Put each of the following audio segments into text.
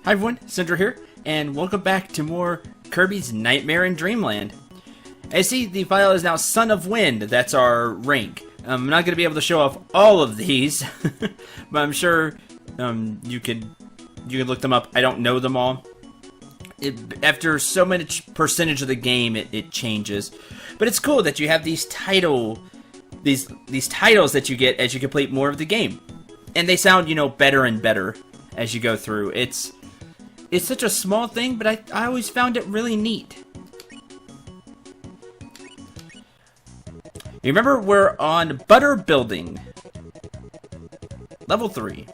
Hi everyone, Cendril here, and welcome back to more Kirby's Nightmare in Dreamland. As you see, the file is now Son of Wind. That's our rank. I'm not going to be able to show off all of these, but I'm sure you can look them up. I don't know them all. After so much percentage of the game, it changes. But it's cool that you have these titles that you get as you complete more of the game, and they sound, better and better as you go through. It's such a small thing, but I always found it really neat. You remember, we're on Butter Building. Level 3.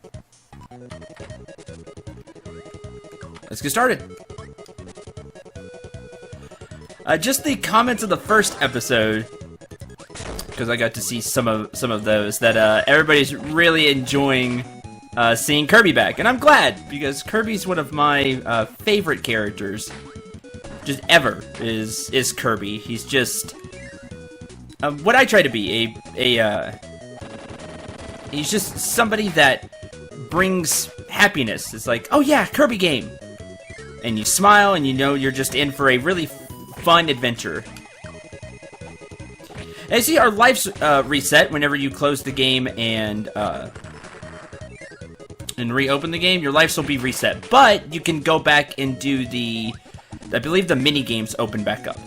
Let's get started. Just the comments of the first episode, because I got to see some of those, that everybody's really enjoying seeing Kirby back, and I'm glad, because Kirby's one of my favorite characters, just ever, is Kirby. He's just what I try to be, he's just somebody that brings happiness. It's like, oh yeah, Kirby game, and you smile, and you're just in for a really fun adventure. And you see, our lives reset whenever you close the game and reopen the game. Your lives will be reset, but you can go back and do I believe the mini games open back up.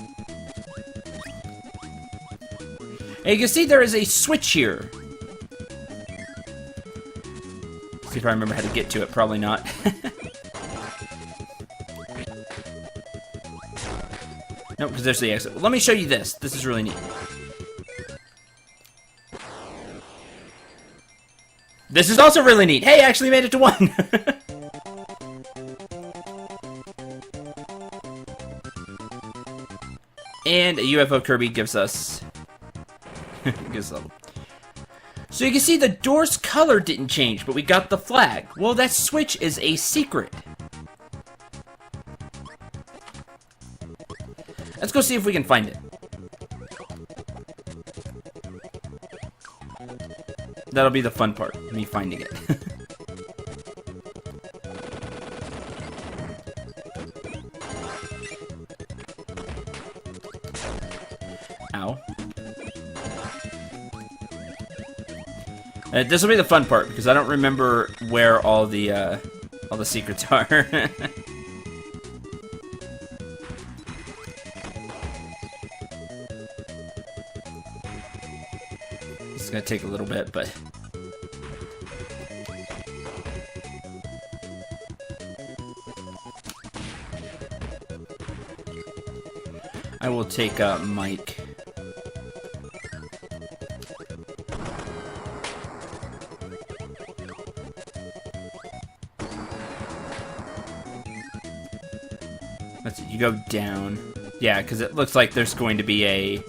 And you can see there is a switch here. See if I remember how to get to it. Probably not. Nope, because there's the exit. Let me show you this. This is really neat. This is also really neat. Hey, I actually made it to 1. And a UFO Kirby gives us... So you can see the door's color didn't change, but we got the flag. Well, that switch is a secret. Let's go see if we can find it. That'll be the fun part, me finding it. Ow. This will be the fun part, because I don't remember where all the secrets are. It's gonna take a little bit, but... I will take Mike. Let's see, you go down. Yeah, because it looks like there's going to be a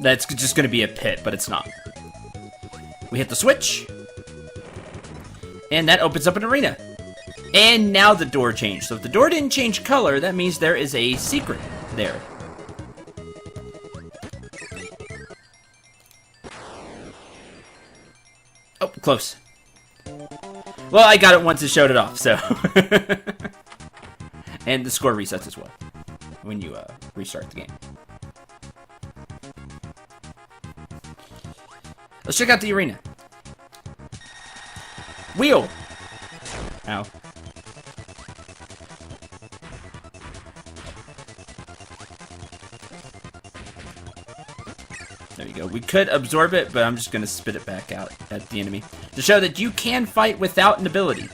that's just going to be a pit, but it's not. We hit the switch, and that opens up an arena. And now the door changed. So if the door didn't change color, that means there is a secret there. Oh, close. Well, I got it once it showed it off, so... And the score resets as well when you restart the game. Let's check out the arena. Wheel! Ow. There you go. We could absorb it, but I'm just going to spit it back out at the enemy to show that you can fight without an ability.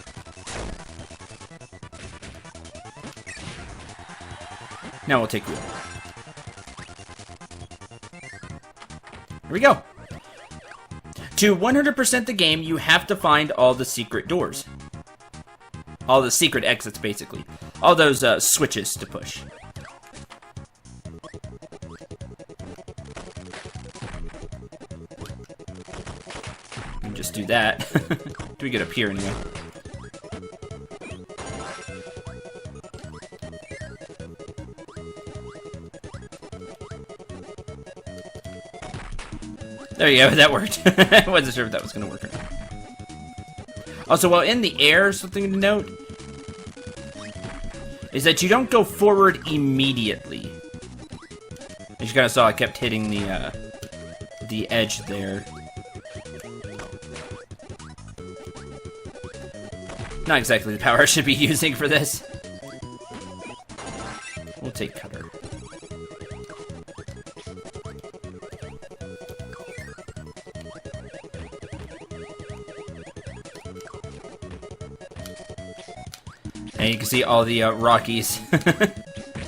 Now we'll take wheel. Here we go. To 100% the game, you have to find all the secret doors. All the secret exits, basically. All those switches to push. And just do that. Do we get up here anyway? There you go, that worked. I wasn't sure if that was going to work or not. Also, while in the air, something to note is that you don't go forward immediately. As you kind of saw, I kept hitting the edge there. Not exactly the power I should be using for this. We'll take Cutter. And you can see all the Rockies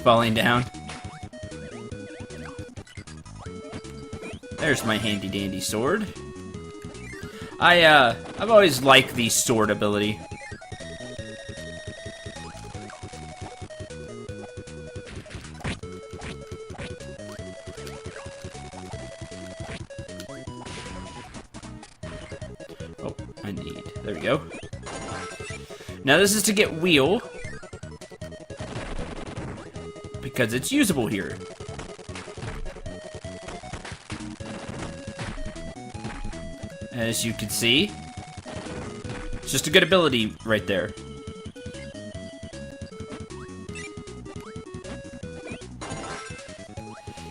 falling down. There's my handy-dandy sword. I've always liked the sword ability. Oh, I need... There we go. Now this is to get wheel. Because it's usable here. As you can see, it's just a good ability right there.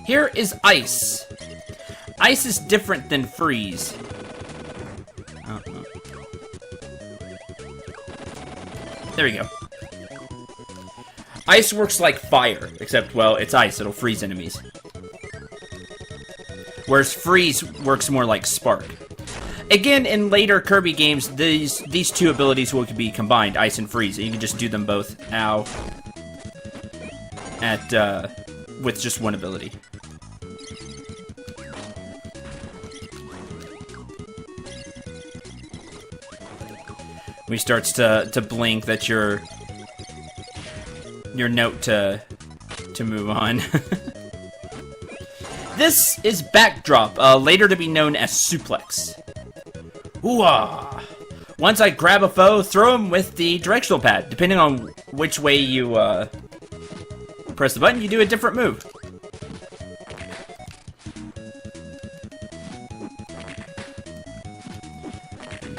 Here is ice. Ice is different than freeze. There we go. Ice works like fire, except, well, it's ice. It'll freeze enemies. Whereas freeze works more like spark. Again, in later Kirby games, these two abilities will be combined, ice and freeze. And you can just do them both, with just one ability. When he starts to blink, that's your note to move on. This is Backdrop, later to be known as Suplex. Ooh-ah! Once I grab a foe, throw him with the directional pad. Depending on which way you press the button, you do a different move.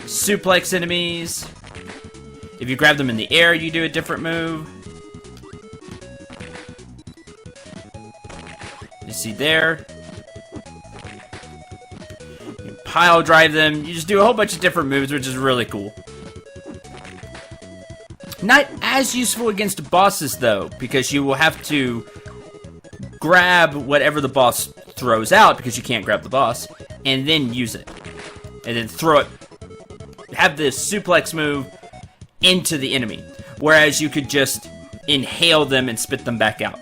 Suplex enemies. If you grab them in the air, you do a different move. You see there. You pile drive them. You just do a whole bunch of different moves, which is really cool. Not as useful against bosses, though, because you will have to grab whatever the boss throws out, because you can't grab the boss, and then use it. And then throw it. Have this suplex move into the enemy. Whereas you could just inhale them and spit them back out.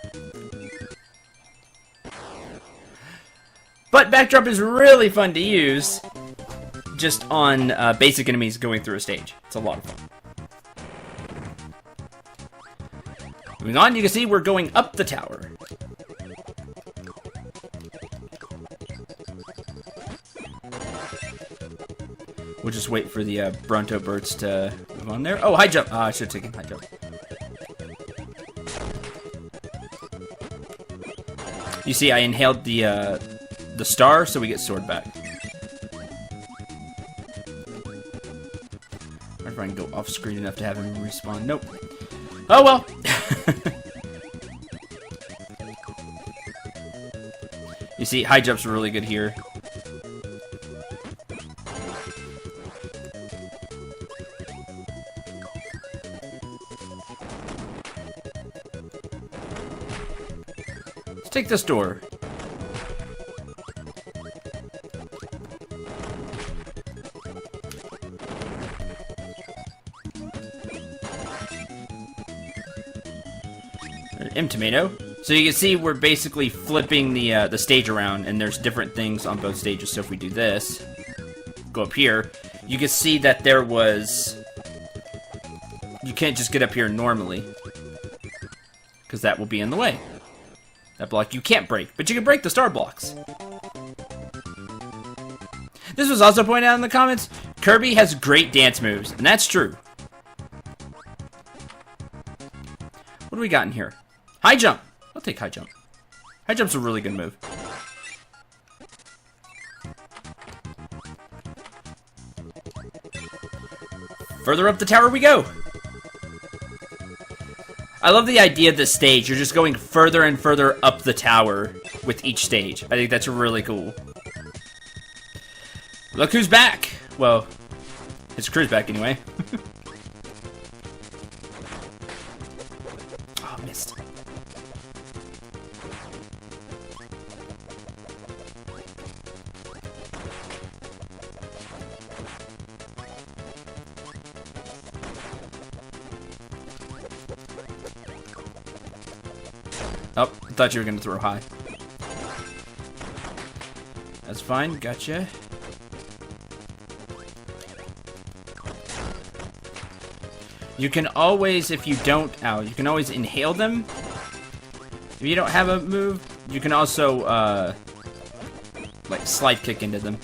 But Backdrop is really fun to use just on basic enemies going through a stage. It's a lot of fun. Moving on, you can see we're going up the tower. We'll just wait for the Bronto birds to move on there. Oh, high jump! I should have taken high jump. You see, I inhaled the star, so we get sword back. I wonder if I can go off screen enough to have him respawn. Nope. Oh well. You see, high jump's really good here. Let's take this door. Tomato. So you can see we're basically flipping the stage around, and there's different things on both stages. So if we do this, go up here, you can see that there was... You can't just get up here normally, because that will be in the way. That block you can't break, but you can break the star blocks. This was also pointed out in the comments. Kirby has great dance moves, and that's true. What do we got in here? High jump. I'll take high jump. High jump's a really good move. further up the tower we go. I love the idea of this stage. You're just going further and further up the tower with each stage. I think that's really cool. Look who's back! Well, his crew's back anyway. Oh, missed. Oh, I thought you were going to throw high. That's fine, gotcha. You can always, if you don't, you can always inhale them. If you don't have a move, you can also, like, slide kick into them.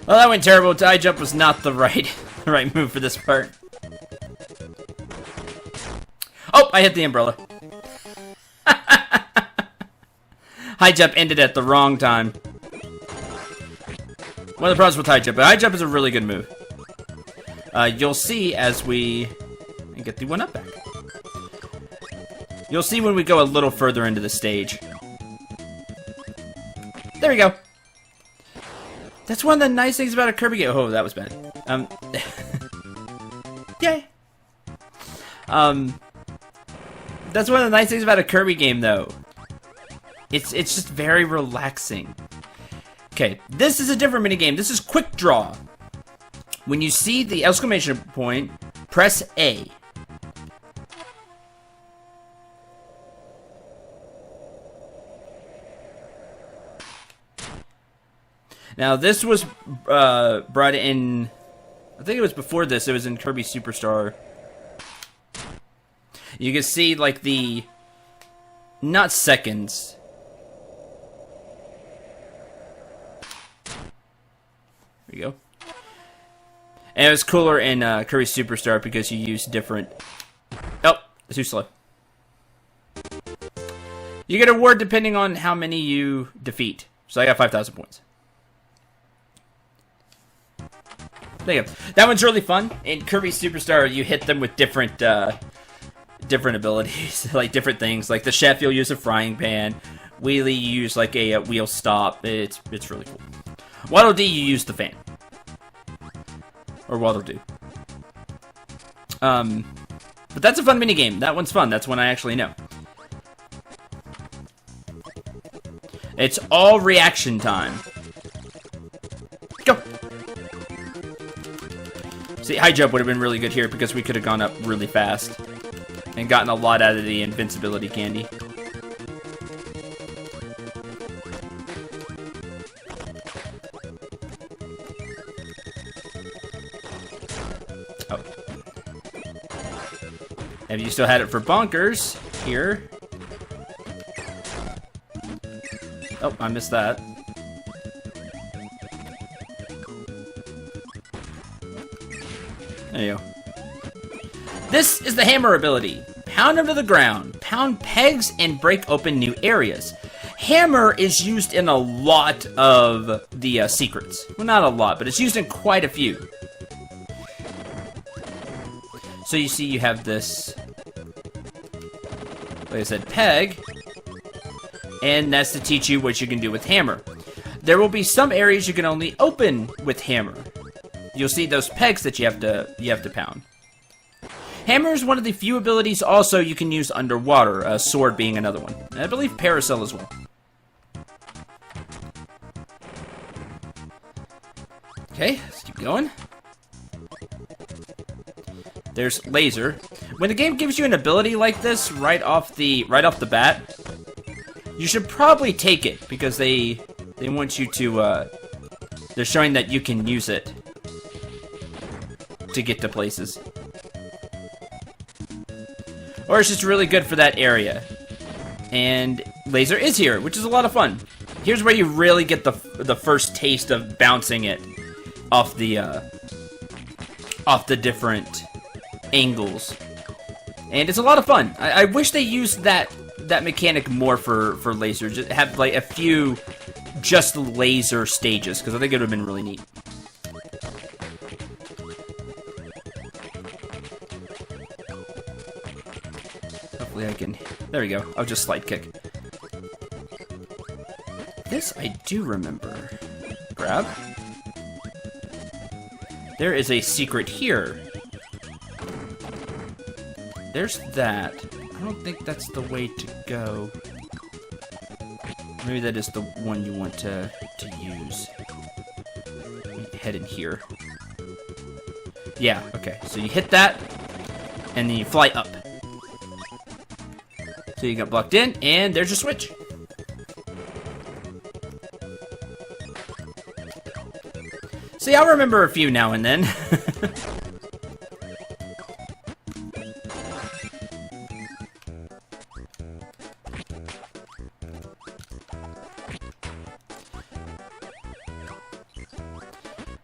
Well, that went terrible. High jump was not the right move for this part. Oh, I hit the umbrella. High jump ended at the wrong time. One of the problems with high jump, but high jump is a really good move. You'll see as we get the 1-up back. You'll see when we go a little further into the stage. There we go. That's one of the nice things about a Kirby game. Oh, that was bad. Yay. That's one of the nice things about a Kirby game, though. It's just very relaxing. Okay, this is a different minigame. This is Quick Draw. When you see the exclamation point, press A. Now, this was brought in... I think it was before this. It was in Kirby Superstar. You can see, like, the... not seconds. There you go. And it was cooler in Kirby Superstar because you use different... Oh, it's too slow. You get a reward depending on how many you defeat. So I got 5,000 points. There you go. That one's really fun. In Kirby Superstar, you hit them with different different abilities, like different things. Like the chef, you'll use a frying pan. Wheelie, you use like a wheel stop. It's really cool. Waddle Dee, you use the fan. Or Waddle Doo. But that's a fun minigame. That one's fun. That's one I actually know. It's all reaction time. Go! See, high jump would have been really good here because we could have gone up really fast and gotten a lot out of the invincibility candy. Oh. Have you still had it for bonkers here? Oh, I missed that. There you go. This is the hammer ability. Pound them to the ground. Pound pegs and break open new areas. Hammer is used in a lot of the secrets. Well, not a lot, but it's used in quite a few. So you see you have this, like I said, peg. And that's to teach you what you can do with hammer. There will be some areas you can only open with hammer. You'll see those pegs that you have to pound. Hammer is one of the few abilities also you can use underwater, sword being another one. And I believe Parasol as well. Okay, let's keep going. There's laser. When the game gives you an ability like this right off the bat, you should probably take it because they want you to they're showing that you can use it to get to places. Or it's just really good for that area. And laser is here, which is a lot of fun. Here's where you really get the first taste of bouncing it off the different angles. And it's a lot of fun. I wish they used that mechanic more for laser. Just have like a few just laser stages, because I think it would have been really neat. hopefully I can... There we go. I'll just slide kick. This I do remember. Grab. There is a secret here. There's that. I don't think that's the way to go. Maybe that is the one you want to use. Head in here. Yeah, okay. So you hit that, and then you fly up. So you got blocked in, and there's your switch. See, I'll remember a few now and then.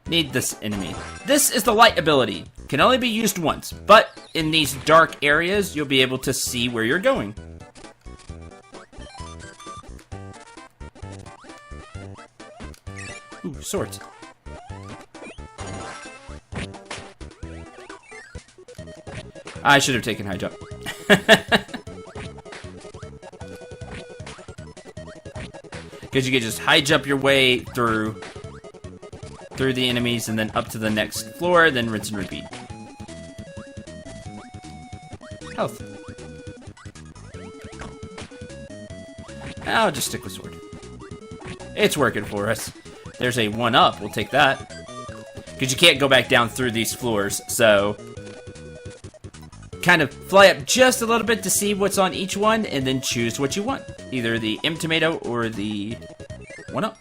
Need this enemy. This is the light ability. Can only be used once, but in these dark areas, you'll be able to see where you're going. Ooh, swords. I should have taken high jump. Because you can just high jump your way through the enemies and then up to the next floor, then rinse and repeat. Health. I'll just stick with sword. It's working for us. There's a 1-up, we'll take that. Because you can't go back down through these floors, so... kind of fly up just a little bit to see what's on each one, and then choose what you want. Either the M tomato or the 1-up.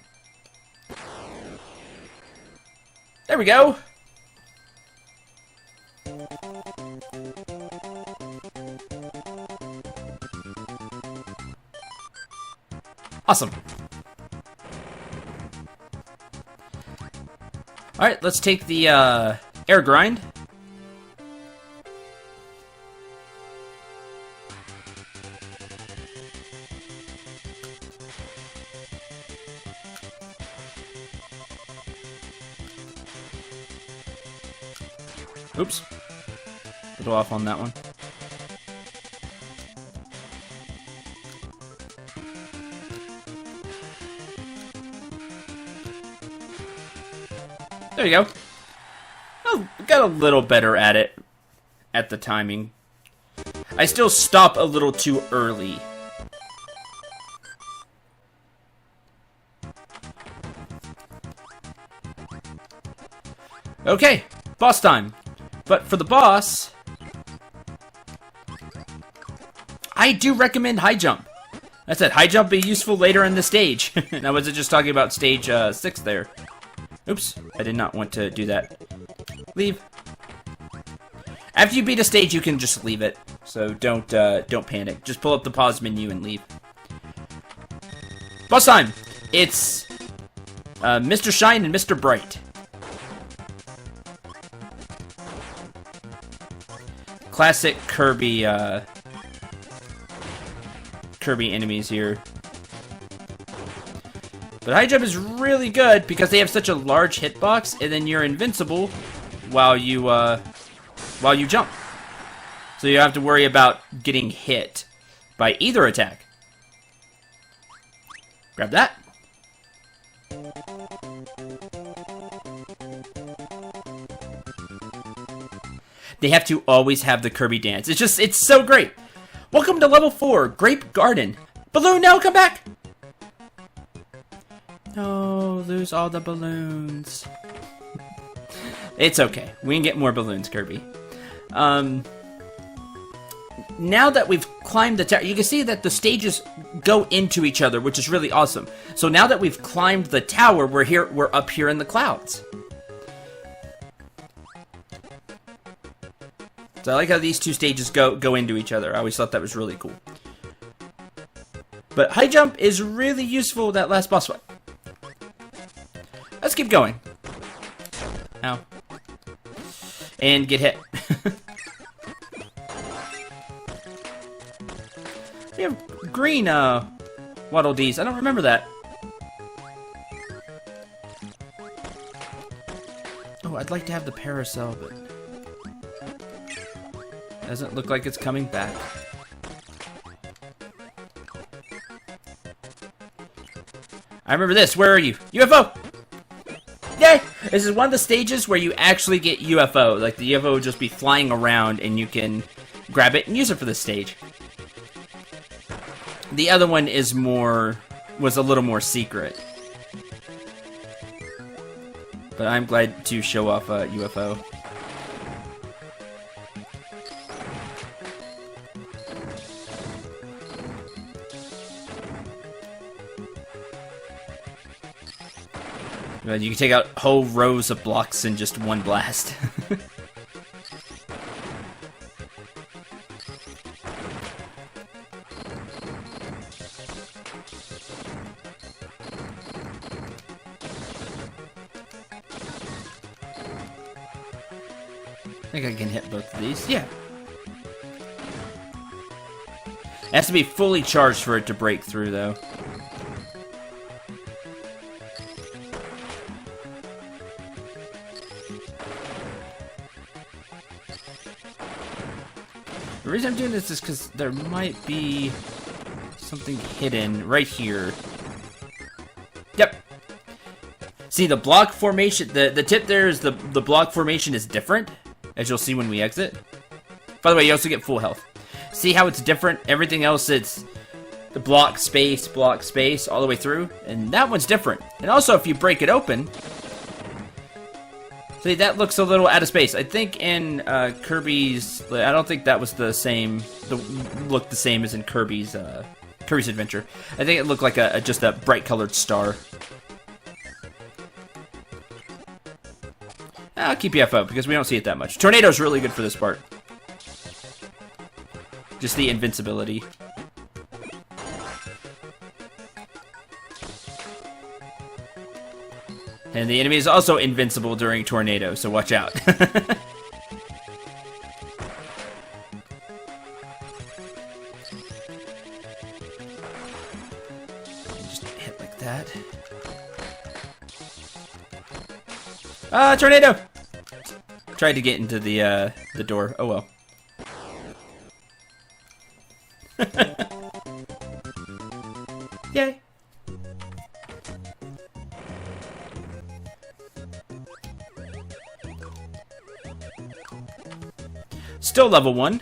There we go! Awesome. Alright, let's take the air grind. Oops. A little off on that one. There you go. Oh, got a little better at it. At the timing. I still stop a little too early. Okay, boss time. But for the boss, I do recommend high jump. I said high jump be useful later in the stage. And I wasn't just talking about stage 6 there. Oops, I did not want to do that. Leave. After you beat a stage, you can just leave it. So don't panic. Just pull up the pause menu and leave. Boss time. It's Mr. Shine and Mr. Bright. Classic Kirby enemies here. But high jump is really good because they have such a large hitbox, and then you're invincible while you jump. So you don't have to worry about getting hit by either attack. Grab that. They have to always have the Kirby dance. It's so great. Welcome to level 4, Grape Garden. Balloon, now come back. No, lose all the balloons. It's okay. We can get more balloons, Kirby. Now that we've climbed the tower, you can see that the stages go into each other, which is really awesome. So now that we've climbed the tower, we're up here in the clouds. So I like how these two stages go into each other. I always thought that was really cool. But high jump is really useful that last boss fight. Let's keep going. Ow. And get hit. We have green Waddle Dees. I don't remember that. Oh, I'd like to have the Paracel, but doesn't look like it's coming back. I remember this. Where are you? UFO! Yay! This is one of the stages where you actually get UFO. Like, the UFO would just be flying around, and you can grab it and use it for this stage. The other one was a little more secret. But I'm glad to show off UFO. You can take out whole rows of blocks in just one blast. I think I can hit both of these. Yeah. It has to be fully charged for it to break through, though. The reason I'm doing this is because there might be something hidden right here. Yep. See, the block formation, the tip there is the block formation is different, as you'll see when we exit. By the way, you also get full health. See how it's different? Everything else, it's the block, space, all the way through. And that one's different. And also, if you break it open, see, that looks a little out of space. I think in Kirby's, I don't think that was the same, looked the same as in Kirby's Adventure. I think it looked like just a bright colored star. I'll keep UFO because we don't see it that much. Tornado's really good for this part. Just the invincibility. And the enemy is also invincible during tornado, so watch out. Just hit like that. Ah, tornado! Tried to get into the door. Oh well. Yay! Still level 1.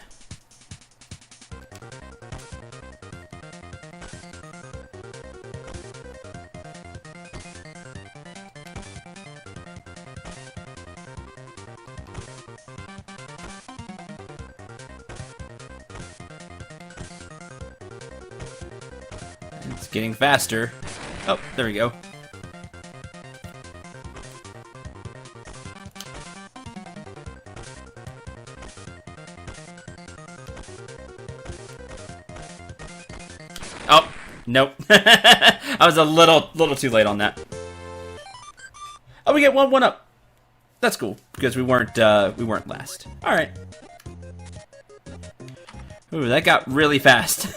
It's getting faster. Oh, there we go. Oh, nope. I was a little too late on that. Oh, we get one up. That's cool because we weren't last. All right. Ooh, that got really fast.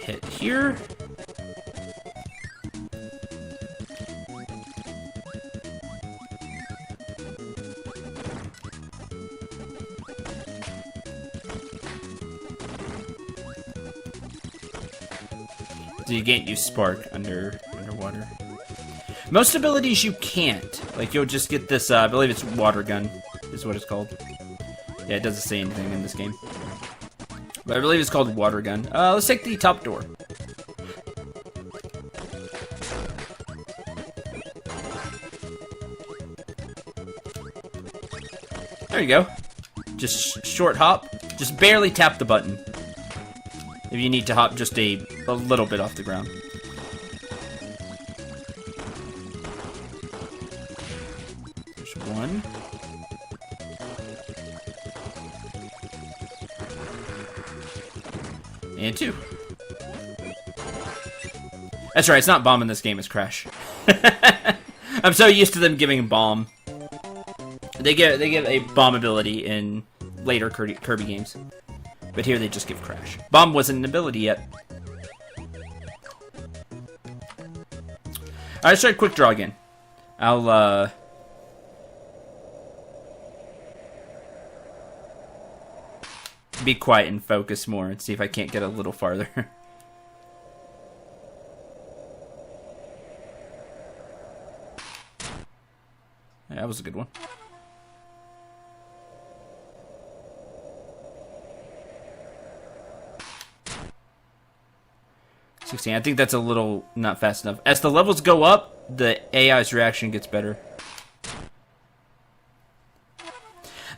Hit here. So you can't use Spark underwater. Most abilities you can't. Like, you'll just get this, I believe it's Water Gun, is what it's called. Yeah, it does the same thing in this game. But I believe it's called Water Gun. Let's take the top door. There you go. Just short hop. Just barely tap the button. If you need to hop just a little bit off the ground. There's one. And two. That's right, it's not bomb in this game, it's crash. I'm so used to them giving bomb. They give a bomb ability in later Kirby games. But here they just give crash. Bomb wasn't an ability yet. Alright, let's try quick draw again. I'll be quiet and focus more and see if I can't get a little farther. That was a good one. I think that's a little not fast enough. As the levels go up, the AI's reaction gets better.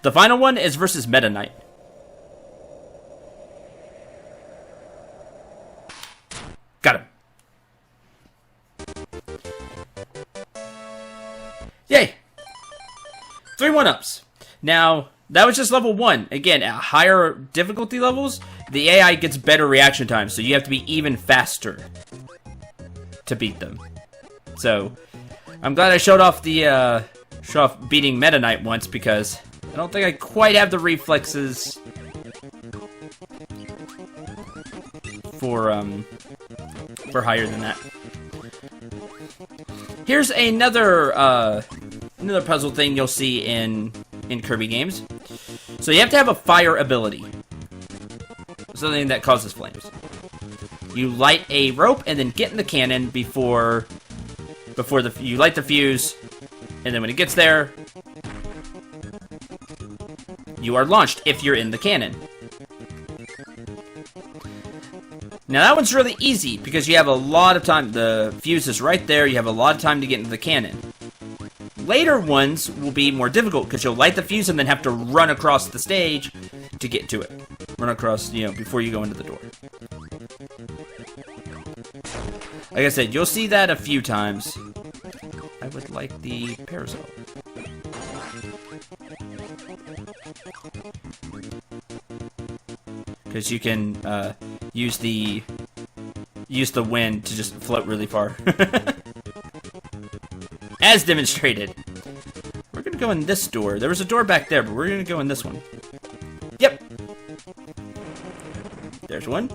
The final one is versus Meta Knight. Got him. Yay! 3 1-ups. Now, that was just level 1. Again, at higher difficulty levels, the AI gets better reaction time, so you have to be even faster to beat them. So, I'm glad I showed off the beating Meta Knight once, because I don't think I quite have the reflexes for higher than that. Here's another puzzle thing you'll see in Kirby games. So you have to have a fire ability. Something that causes flames. You light a rope and then get in the cannon before you light the fuse, and then when it gets there, you are launched if you're in the cannon. Now that one's really easy because you have a lot of time. The fuse is right there. You have a lot of time to get into the cannon. Later ones will be more difficult because you'll light the fuse and then have to run across the stage to get to it. Run across, before you go into the door. Like I said, you'll see that a few times. I would like the parasol. Because you can use the wind to just float really far. As demonstrated. We're gonna go in this door. There was a door back there, but we're gonna go in this one. Yep. There's one.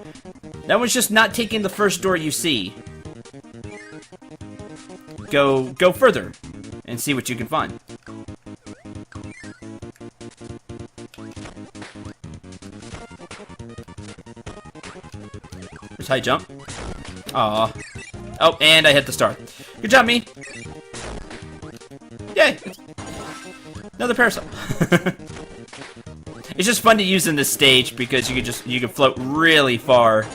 That one's just not taking the first door you see. Go further and see what you can find. There's high jump. Aw. Oh, and I hit the star. Good job, me. Yay! Another parasol. It's just fun to use in this stage because you can float really far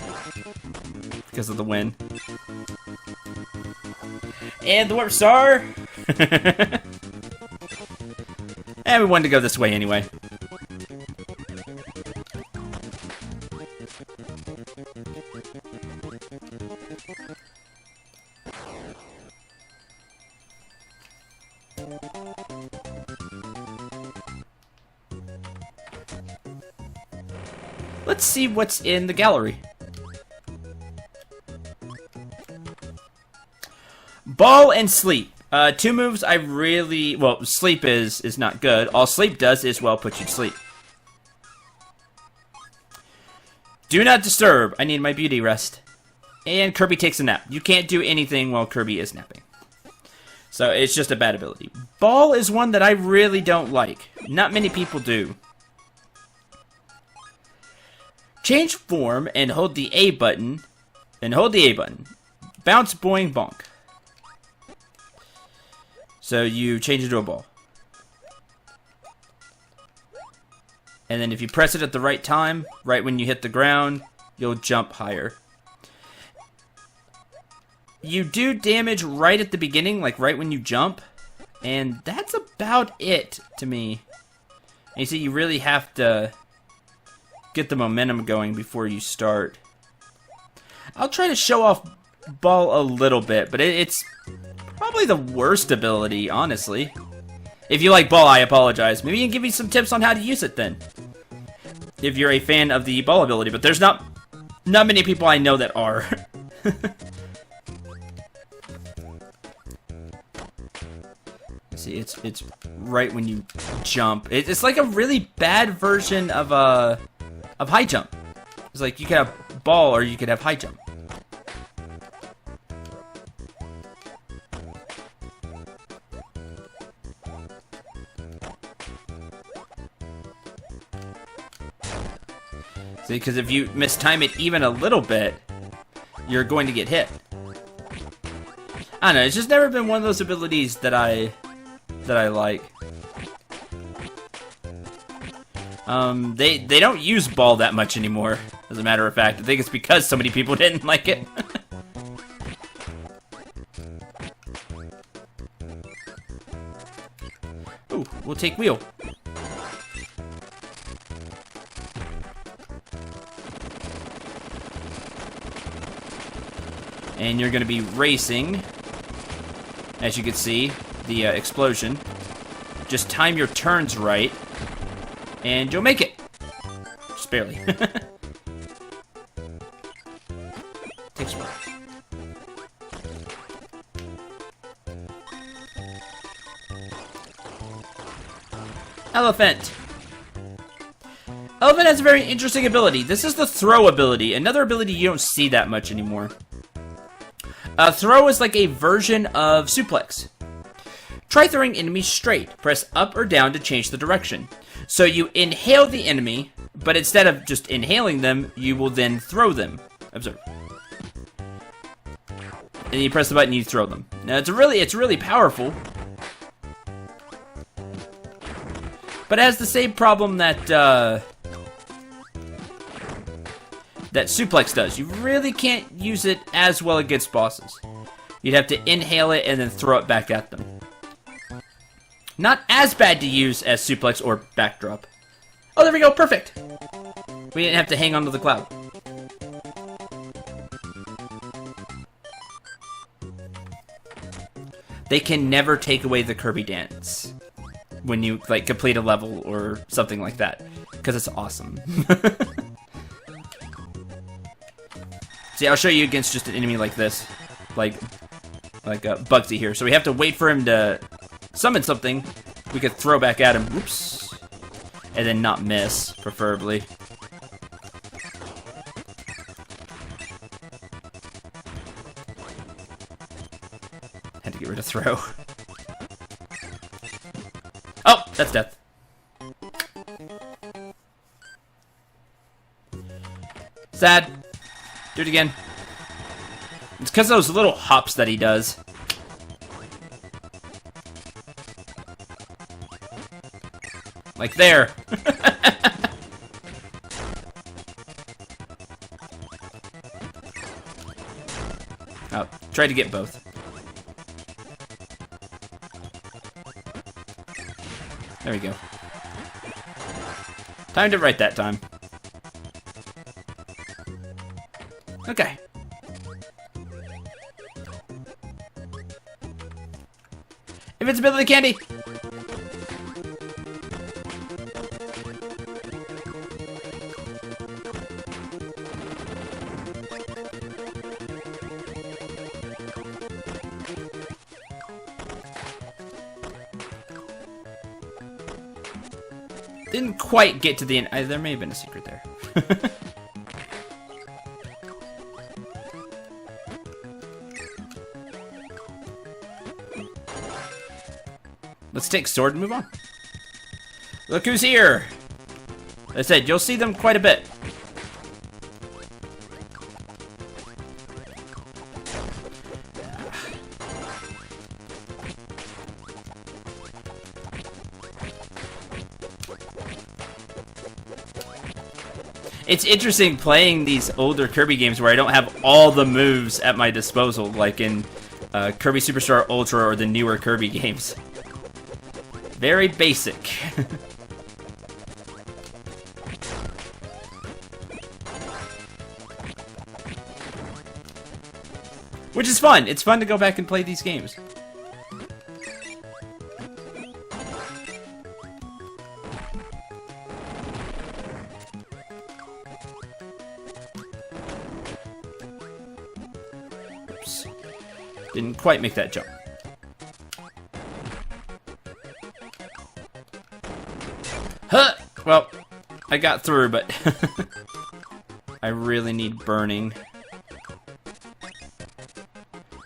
because of the wind. And the warp star. And we wanted to go this way anyway. Let's see what's in the gallery. Ball and sleep. 2 moves I really... Well, sleep is not good. All sleep does is, well, put you to sleep. Do not disturb. I need my beauty rest. And Kirby takes a nap. You can't do anything while Kirby is napping. So it's just a bad ability. Ball is one that I really don't like. Not many people do. Change form and hold the A button. Bounce, boing, bonk. So you change it to a ball. And then if you press it at the right time, right when you hit the ground, you'll jump higher. You do damage right at the beginning, like right when you jump. And that's about it to me. And you see, you really have to get the momentum going before you start. I'll try to show off ball a little bit, but it's probably the worst ability, honestly. If you like ball, I apologize. Maybe you can give me some tips on how to use it then. If you're a fan of the ball ability, but there's not many people I know that are. See, it's right when you jump. It's like a really bad version of high jump. It's like you could have ball or you could have high jump. Because if you mistime it even a little bit, you're going to get hit. I don't know, it's just never been one of those abilities that I like. They don't use ball that much anymore, as a matter of fact. I think it's because so many people didn't like it. Ooh, we'll take wheel. And you're going to be racing, as you can see, the explosion. Just time your turns right, and you'll make it. Just barely. Takes one. Elephant. Elephant has a very interesting ability. This is the throw ability, another ability you don't see that much anymore. Throw is like a version of suplex. Try throwing enemies straight. Press up or down to change the direction. So you inhale the enemy, but instead of just inhaling them, you will then throw them. Observe. And you press the button and you throw them. Now it's really powerful. But it has the same problem that that suplex does. You really can't use it as well against bosses. You'd have to inhale it and then throw it back at them. Not as bad to use as suplex or backdrop. Oh, there we go, perfect! We didn't have to hang onto the cloud. They can never take away the Kirby dance when you, like, complete a level or something like that. Because it's awesome. See, I'll show you against just an enemy like this. Like Bugsy here. So we have to wait for him to summon something. We could throw back at him. Oops. And then not miss, preferably. Had to get rid of throw. Oh, that's death. Sad. Do it again. It's because of those little hops that he does. Like there. Oh, try to get both. There we go. Timed it right that time. Okay. Invincibility candy! Didn't quite get to the end. There may have been a secret there. Let's take sword and move on. Look who's here! Like I said, you'll see them quite a bit. It's interesting playing these older Kirby games where I don't have all the moves at my disposal, like in Kirby Superstar Ultra or the newer Kirby games. Very basic. Which is fun. It's fun to go back and play these games. Oops. Didn't quite make that jump. Huh! Well, I got through, but I really need burning.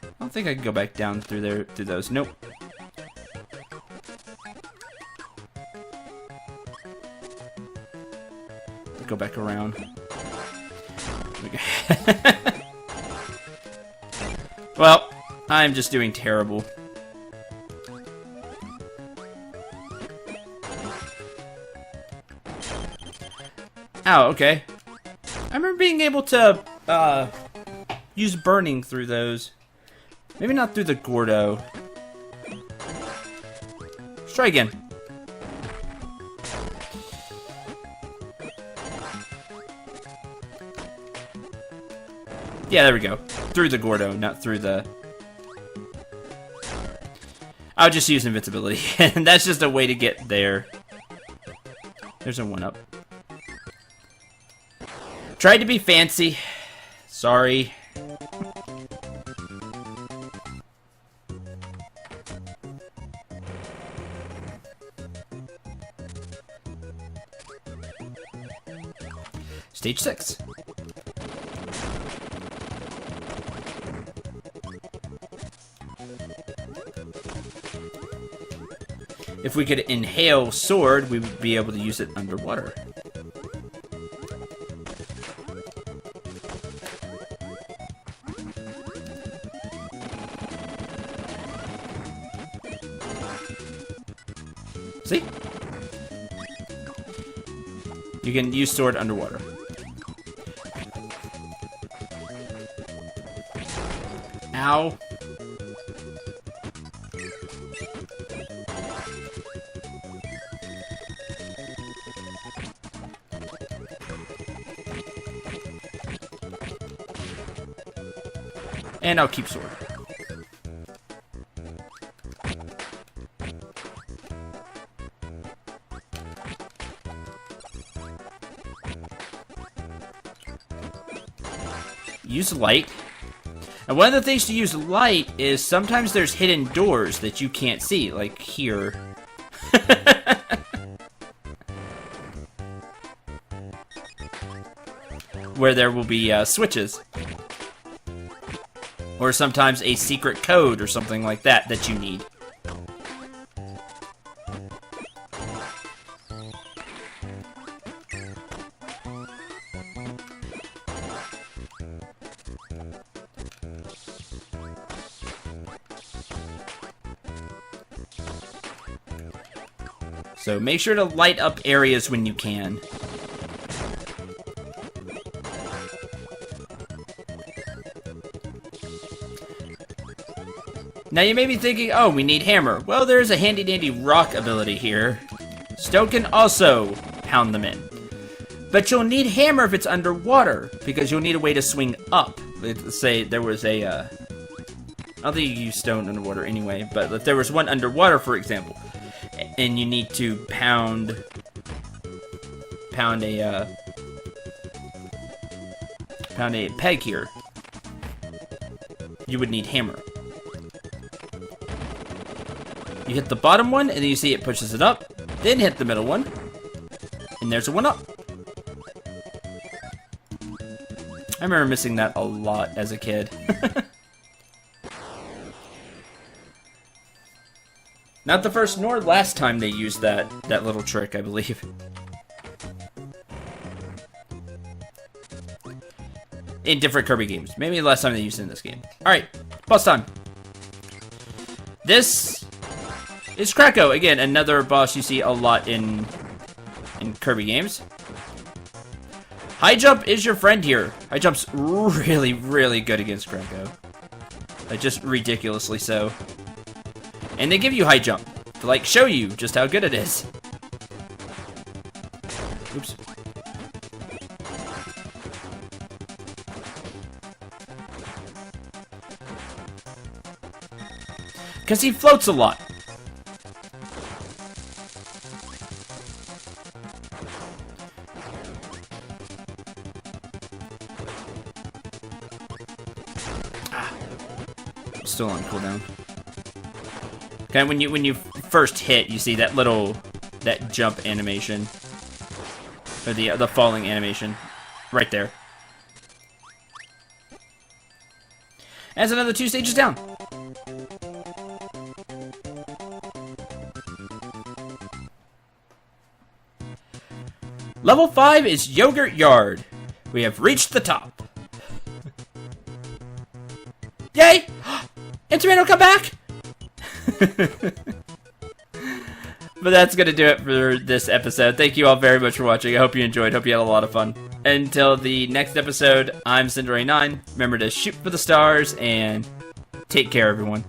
I don't think I can go back down through there, through those. Nope. go back around. Well, I'm just doing terrible. Ow, okay. I remember being able to, use burning through those. Maybe not through the Gordo. Let's try again. Yeah, there we go. Through the Gordo, not through the... I'll just use invincibility, and that's just a way to get there. There's a 1-up. Tried to be fancy. Sorry. Stage 6. If we could inhale sword, we would be able to use it underwater. See? You can use sword underwater. Ow. And I'll keep sword. Use light. And one of the things to use light is sometimes there's hidden doors that you can't see, like here. Where there will be switches. Or sometimes a secret code or something like that that you need. So make sure to light up areas when you can. Now you may be thinking, oh, we need hammer. Well, there's a handy-dandy rock ability here. Stone can also pound them in. But you'll need hammer if it's underwater, because you'll need a way to swing up. Let's say there was a, I don't think you use stone underwater anyway, but if there was one underwater, for example, and you need to pound a peg here, you would need hammer. You hit the bottom one, and then you see it pushes it up. Then hit the middle one, and there's a 1-up. I remember missing that a lot as a kid. Not the first nor last time they used that little trick, I believe. In different Kirby games. Maybe the last time they used it in this game. Alright, boss time. This is Kracko. Again, another boss you see a lot in Kirby games. High jump is your friend here. High jump's really, really good against Kracko. Just ridiculously so. And they give you high jump to, like, show you just how good it is. Oops. Because he floats a lot. Still on cooldown. Okay, when you first hit, you see that jump animation, or the falling animation, right there. That's another 2 stages down. Level 5 is Yogurt Yard. We have reached the top. Yay! Interman will come back! But that's going to do it for this episode. Thank you all very much for watching. I hope you enjoyed. Hope you had a lot of fun. Until the next episode, I'm Cendril 9. Remember to shoot for the stars and take care, everyone.